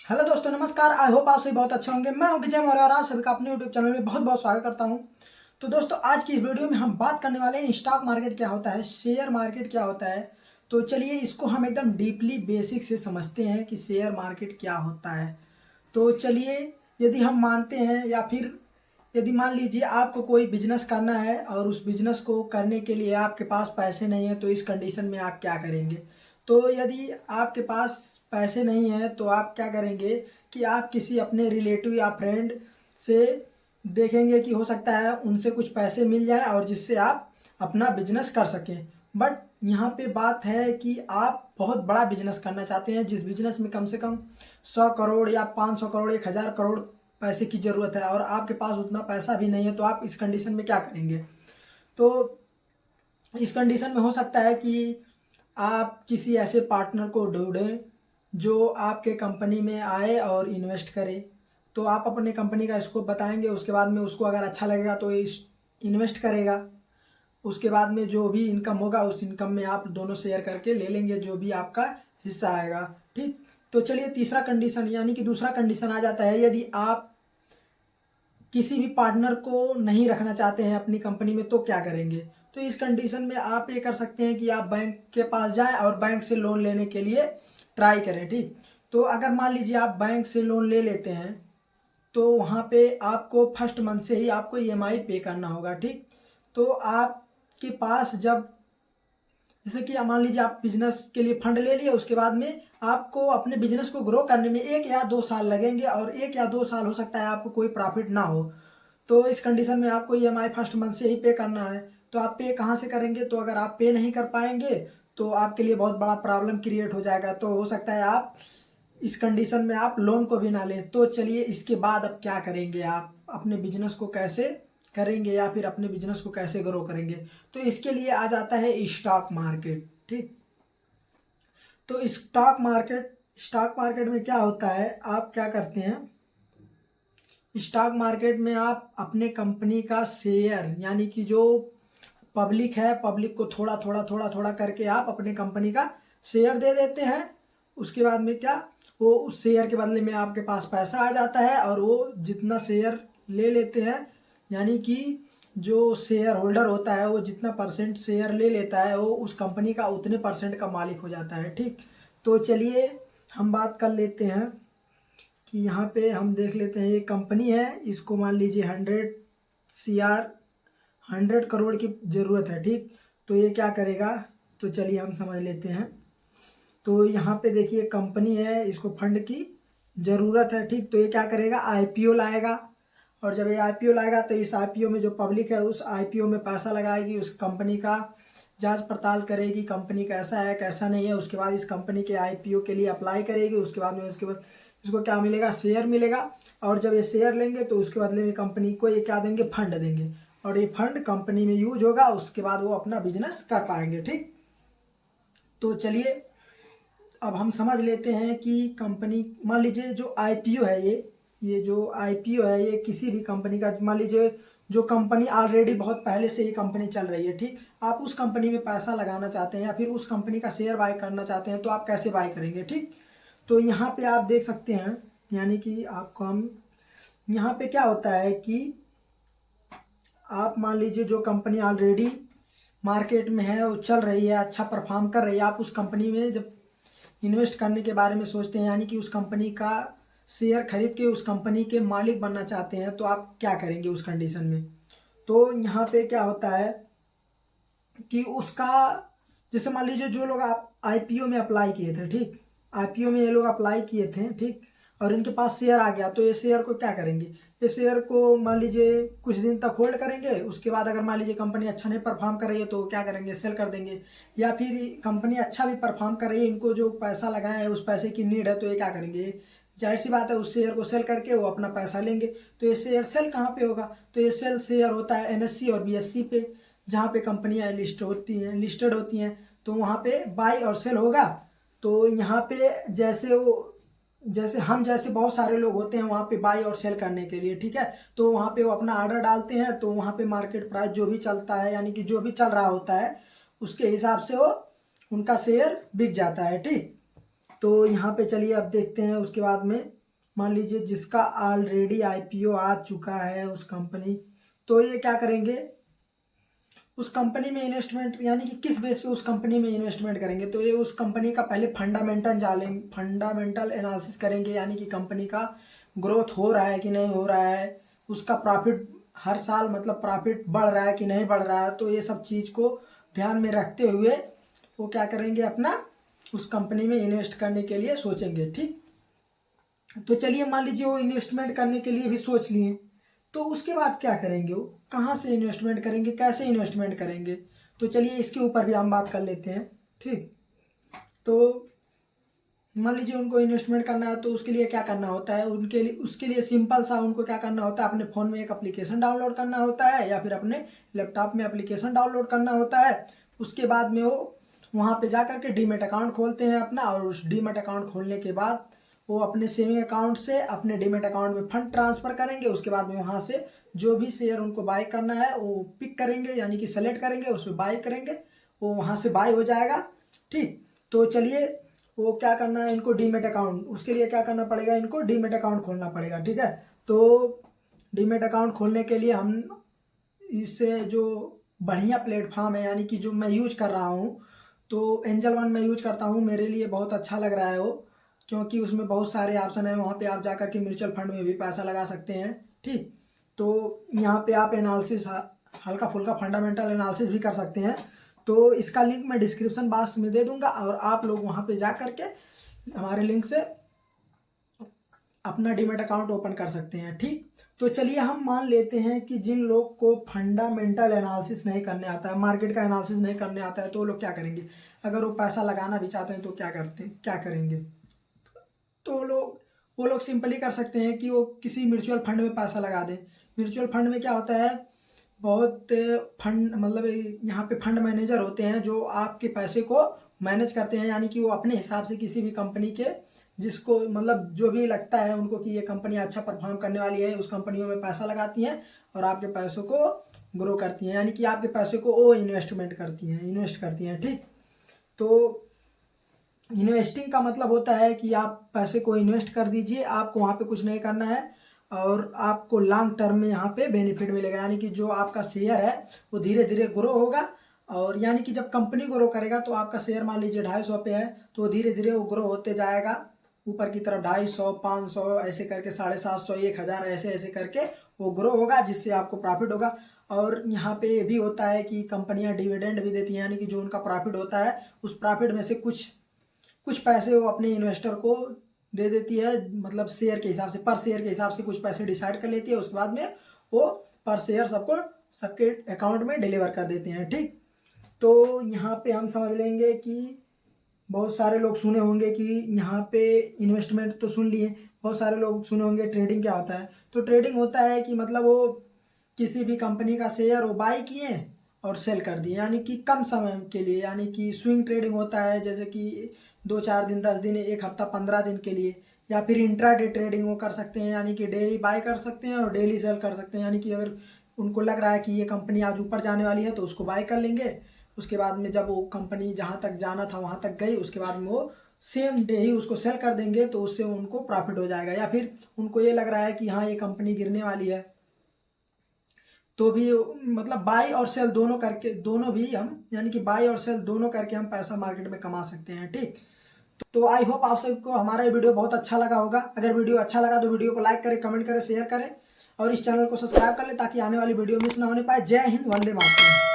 Hello दोस्तों, नमस्कार। I hope आप सभी बहुत अच्छे होंगे। मैं हूं विजय मौर्य और आप सभी का अपने यूट्यूब चैनल में बहुत बहुत स्वागत करता हूं। तो दोस्तों, आज की इस वीडियो में हम बात करने वाले हैं स्टॉक मार्केट क्या होता है, शेयर मार्केट क्या होता है। तो चलिए इसको हम एकदम डीपली बेसिक से समझते हैं कि शेयर मार्केट क्या होता है। तो चलिए, यदि हम मानते हैं या फिर यदि मान लीजिए आपको कोई बिजनेस करना है और उस बिजनेस को करने के लिए आपके पास पैसे नहीं है, तो इस कंडीशन में आप क्या करेंगे। तो यदि आपके पास पैसे नहीं है तो आप क्या करेंगे कि आप किसी अपने रिलेटिव या फ्रेंड से देखेंगे कि हो सकता है उनसे कुछ पैसे मिल जाए और जिससे आप अपना बिजनेस कर सकें। बट यहाँ पे बात है कि आप बहुत बड़ा बिजनेस करना चाहते हैं, जिस बिजनेस में कम से कम 100 करोड़ या 500 करोड़ 1000 करोड़ पैसे की ज़रूरत है और आपके पास उतना पैसा भी नहीं है। तो आप इस कंडीशन में क्या करेंगे। तो इस कंडीशन में हो सकता है कि आप किसी ऐसे पार्टनर को ढूंढें जो आपके कंपनी में आए और इन्वेस्ट करे। तो आप अपने कंपनी का स्कोप बताएंगे, उसके बाद में उसको अगर अच्छा लगेगा तो इस इन्वेस्ट करेगा। उसके बाद में जो भी इनकम होगा उस इनकम में आप दोनों शेयर करके ले लेंगे, जो भी आपका हिस्सा आएगा। ठीक। तो चलिए तीसरा कंडीशन यानी कि दूसरा कंडीशन आ जाता है, यदि आप किसी भी पार्टनर को नहीं रखना चाहते हैं अपनी कंपनी में तो क्या करेंगे। तो इस कंडीशन में आप ये कर सकते हैं कि आप बैंक के पास जाएं और बैंक से लोन लेने के लिए ट्राई करें। ठीक। तो अगर मान लीजिए आप बैंक से लोन ले लेते हैं तो वहाँ पे आपको फर्स्ट मंथ से ही आपको ईएमआई पे करना होगा। ठीक। तो आपके पास जब जैसे कि मान लीजिए आप बिजनेस के लिए फंड ले लिए, उसके बाद में आपको अपने बिजनेस को ग्रो करने में 1 या 2 साल लगेंगे और 1 या 2 साल हो सकता है आपको कोई प्रॉफिट ना हो। तो इस कंडीशन में आपको ईएमआई फर्स्ट मंथ से ही पे करना है। तो आप पे कहाँ से करेंगे। तो अगर आप पे नहीं कर पाएंगे तो आपके लिए बहुत बड़ा प्रॉब्लम क्रिएट हो जाएगा। तो हो सकता है आप इस कंडीशन में आप लोन को भी ना लें। तो चलिए इसके बाद अब क्या करेंगे, आप अपने बिजनेस को कैसे करेंगे या फिर अपने बिजनेस को कैसे ग्रो करेंगे। तो इसके लिए आ जाता है स्टॉक मार्केट। ठीक। तो स्टॉक मार्केट में क्या होता है, आप क्या करते हैं, स्टॉक मार्केट में आप अपने कंपनी का शेयर यानी कि जो पब्लिक है, पब्लिक को थोड़ा थोड़ा थोड़ा थोड़ा करके आप अपने कंपनी का शेयर दे देते हैं। उसके बाद में क्या, वो उस शेयर के बदले में आपके पास पैसा आ जाता है और वो जितना शेयर ले लेते हैं, यानी कि जो शेयर होल्डर होता है वो जितना परसेंट शेयर ले लेता है वो उस कंपनी का उतने परसेंट का मालिक हो जाता है। ठीक। तो चलिए हम बात कर लेते हैं कि यहाँ पे हम देख लेते हैं, ये कंपनी है, इसको मान लीजिए 100 करोड़ की ज़रूरत है। ठीक। तो ये क्या करेगा, तो चलिए हम समझ लेते हैं। तो यहाँ पे देखिए कंपनी है, इसको फंड की ज़रूरत है। ठीक। तो ये क्या करेगा, आईपीओ लाएगा और जब ये आईपीओ लाएगा तो इस आईपीओ में जो पब्लिक है उस आईपीओ में पैसा लगाएगी, उस कंपनी का जांच पड़ताल करेगी, कंपनी कैसा है कैसा नहीं है। उसके बाद इस कंपनी के आईपीओ के लिए अप्लाई करेगी। उसके बाद इसको क्या मिलेगा, शेयर मिलेगा। और जब ये शेयर लेंगे तो उसके बदले में कंपनी को ये क्या देंगे, फंड देंगे और ये फंड कंपनी में यूज होगा। उसके बाद वो अपना बिजनेस कर पाएंगे। ठीक। तो चलिए अब हम समझ लेते हैं कि कंपनी, मान लीजिए जो आईपीओ है, ये जो आईपीओ है ये किसी भी कंपनी का, मान लीजिए जो कंपनी ऑलरेडी बहुत पहले से ही कंपनी चल रही है। ठीक। आप उस कंपनी में पैसा लगाना चाहते हैं या फिर उस कंपनी का शेयर बाय करना चाहते हैं तो आप कैसे बाय करेंगे। ठीक। तो यहाँ पे आप देख सकते हैं, यानी कि आपको हम यहाँ पे क्या होता है कि आप मान लीजिए जो कंपनी ऑलरेडी मार्केट में है, वो चल रही है, अच्छा परफॉर्म कर रही है, आप उस कंपनी में जब इन्वेस्ट करने के बारे में सोचते हैं यानी कि उस कंपनी का शेयर खरीद के उस कंपनी के मालिक बनना चाहते हैं तो आप क्या करेंगे उस कंडीशन में। तो यहाँ पे क्या होता है कि उसका, जैसे मान लीजिए जो लोग आप आईपीओ में अप्लाई किए थे। ठीक। आईपीओ में ये लोग अप्लाई किए थे। ठीक। और इनके पास शेयर आ गया तो ये शेयर को क्या करेंगे, ये शेयर को मान लीजिए कुछ दिन तक होल्ड करेंगे। उसके बाद अगर मान लीजिए कंपनी अच्छा नहीं परफॉर्म कर रही है तो क्या करेंगे, सेल कर देंगे। या फिर कंपनी अच्छा भी परफॉर्म कर रही है, इनको जो पैसा लगाया है उस पैसे की नीड है तो ये क्या करेंगे, जाहिर सी बात है उस शेयर को सेल करके वो अपना पैसा लेंगे। तो ये शेयर सेल कहाँ पे होगा, तो ये सेल शेयर होता है एनएससी और बीएससी पे, जहाँ पे कंपनियां लिस्टेड होती हैं। तो वहाँ पे बाई और सेल होगा। तो यहाँ पे जैसे हम जैसे बहुत सारे लोग होते हैं वहाँ पे बाई और सेल करने के लिए। ठीक है। तो वहाँ पे वो अपना ऑर्डर डालते हैं तो वहाँ पे मार्केट प्राइस जो भी चलता है यानी कि जो भी चल रहा होता है उसके हिसाब से वो उनका शेयर बिक जाता है। ठीक। तो यहाँ पे चलिए अब देखते हैं उसके बाद में मान लीजिए जिसका ऑलरेडी आईपीओ आ चुका है उस कंपनी, तो ये क्या करेंगे, उस कंपनी में इन्वेस्टमेंट यानी कि किस बेस पे उस कंपनी में इन्वेस्टमेंट करेंगे, तो ये उस कंपनी का पहले फंडामेंटल एनालिसिस करेंगे, यानी कि कंपनी का ग्रोथ हो रहा है कि नहीं हो रहा है, उसका प्रॉफिट हर साल मतलब प्रॉफिट बढ़ रहा है कि नहीं बढ़ रहा है। तो ये सब चीज़ को ध्यान में रखते हुए वो क्या करेंगे, अपना उस कंपनी में इन्वेस्ट करने के लिए सोचेंगे। ठीक, तो चलिए मान लीजिए वो इन्वेस्टमेंट करने के लिए भी सोच लिए, तो उसके बाद क्या करेंगे, वो कहाँ से इन्वेस्टमेंट करेंगे, कैसे इन्वेस्टमेंट करेंगे, तो चलिए इसके ऊपर भी हम बात कर लेते हैं। ठीक, तो मान लीजिए उनको इन्वेस्टमेंट करना है, तो उसके लिए क्या करना होता है, उनके लिए उसके लिए सिंपल सा उनको क्या करना होता है, अपने फ़ोन में एक एप्लीकेशन डाउनलोड करना होता है या फिर अपने लैपटॉप में एप्लीकेशन डाउनलोड करना होता है। उसके बाद में वो वहाँ पे जा कर के डीमेट अकाउंट खोलते हैं अपना, और उस डीमेट अकाउंट खोलने के बाद वो अपने सेविंग अकाउंट से अपने डीमेट अकाउंट में फंड ट्रांसफ़र करेंगे। उसके बाद में वहाँ से जो भी शेयर उनको बाय करना है वो पिक करेंगे, यानी कि सेलेक्ट करेंगे, उस पर बाय करेंगे, वो वहाँ से बाय हो जाएगा। ठीक, तो चलिए वो क्या करना है, इनको डीमेट अकाउंट, उसके लिए क्या करना पड़ेगा, इनको डीमेट अकाउंट खोलना पड़ेगा। ठीक है, तो डीमेट अकाउंट खोलने के लिए हम इससे जो बढ़िया प्लेटफॉर्म है, यानी कि जो मैं यूज कर रहा हूँ, तो एंजल वन मैं यूज करता हूँ, मेरे लिए बहुत अच्छा लग रहा है वो, क्योंकि उसमें बहुत सारे ऑप्शन है, वहाँ पे आप जा कर के म्यूचुअल फंड में भी पैसा लगा सकते हैं। ठीक, तो यहाँ पे आप एनालिसिस हल्का फुल्का फंडामेंटल एनालिसिस भी कर सकते हैं। तो इसका लिंक मैं डिस्क्रिप्शन बॉक्स में दे दूंगा, और आप लोग वहाँ पे जा कर के हमारे लिंक से अपना डीमेट अकाउंट ओपन कर सकते हैं। ठीक, तो चलिए हम मान लेते हैं कि जिन लोग को फंडामेंटल एनालिसिस नहीं करने आता है, मार्केट का एनालिसिस नहीं करने आता है, तो वो लोग क्या करेंगे, अगर वो पैसा लगाना भी चाहते हैं तो क्या करेंगे, तो वो लोग सिंपली कर सकते हैं कि वो किसी म्यूचुअल फंड में पैसा लगा दें। म्यूचुअल फंड में क्या होता है, बहुत फंड मतलब यहाँ पे फंड मैनेजर होते हैं जो आपके पैसे को मैनेज करते हैं, यानी कि वो अपने हिसाब से किसी भी कंपनी के जिसको मतलब जो भी लगता है उनको कि ये कंपनी अच्छा परफॉर्म करने वाली है, उस कंपनियों में पैसा लगाती हैं और आपके पैसों को ग्रो करती हैं, यानी कि आपके पैसे को वो इन्वेस्ट करती हैं। ठीक, तो इन्वेस्टिंग का मतलब होता है कि आप पैसे को इन्वेस्ट कर दीजिए, आपको वहाँ पे कुछ नहीं करना है, और आपको लॉन्ग टर्म में यहाँ पे बेनिफिट मिलेगा, यानी कि जो आपका शेयर है वो धीरे धीरे ग्रो होगा। और यानी कि जब कंपनी ग्रो करेगा तो आपका शेयर मान लीजिए 250 पे है, तो धीरे धीरे वो ग्रो होते जाएगा ऊपर की तरफ, 250, 500 ऐसे करके 750, 1000 ऐसे ऐसे करके वो ग्रो होगा, जिससे आपको प्रॉफिट होगा। और यहाँ पे ये भी होता है कि कंपनियाँ डिविडेंड भी देती हैं, यानी कि जो उनका प्रॉफिट होता है उस प्रॉफिट में से कुछ पैसे वो अपने इन्वेस्टर को दे देती है, मतलब शेयर के हिसाब से, पर शेयर के हिसाब से कुछ पैसे डिसाइड कर लेती है, उसके बाद में वो पर शेयर सबके अकाउंट में डिलीवर कर देते हैं। ठीक, तो यहाँ पे हम समझ लेंगे कि बहुत सारे लोग सुने होंगे कि यहाँ पे इन्वेस्टमेंट तो सुन लिए, बहुत सारे लोग सुने होंगे ट्रेडिंग क्या होता है। तो ट्रेडिंग होता है कि मतलब वो किसी भी कंपनी का शेयर वो बाई किए और सेल कर दिए, यानी कि कम समय के लिए, यानी कि स्विंग ट्रेडिंग होता है, जैसे कि 2-4 दिन, 10 दिन, एक हफ्ता, 15 दिन के लिए। या फिर इंट्राडे ट्रेडिंग वो कर सकते हैं, यानी कि डेली बाय कर सकते हैं और डेली सेल कर सकते हैं, यानी कि अगर उनको लग रहा है कि ये कंपनी आज ऊपर जाने वाली है तो उसको बाय कर लेंगे, उसके बाद में जब वो कंपनी जहाँ तक जाना था वहाँ तक गई, उसके बाद में वो सेम डे ही उसको सेल कर देंगे, तो उससे उनको प्रॉफिट हो जाएगा। या फिर उनको ये लग रहा है कि हाँ ये कंपनी गिरने वाली है, तो भी मतलब बाई और सेल दोनों भी हम, यानी कि बाई और सेल दोनों करके हम पैसा मार्केट में कमा सकते हैं। ठीक, तो आई होप आप सबको हमारा ये वीडियो बहुत अच्छा लगा होगा। अगर वीडियो अच्छा लगा तो वीडियो को लाइक करें, कमेंट करें, शेयर करें, और इस चैनल को सब्सक्राइब कर लें ताकि आने वाली वीडियो मिस ना होने पाए। जय हिंद, वंदे मातरम।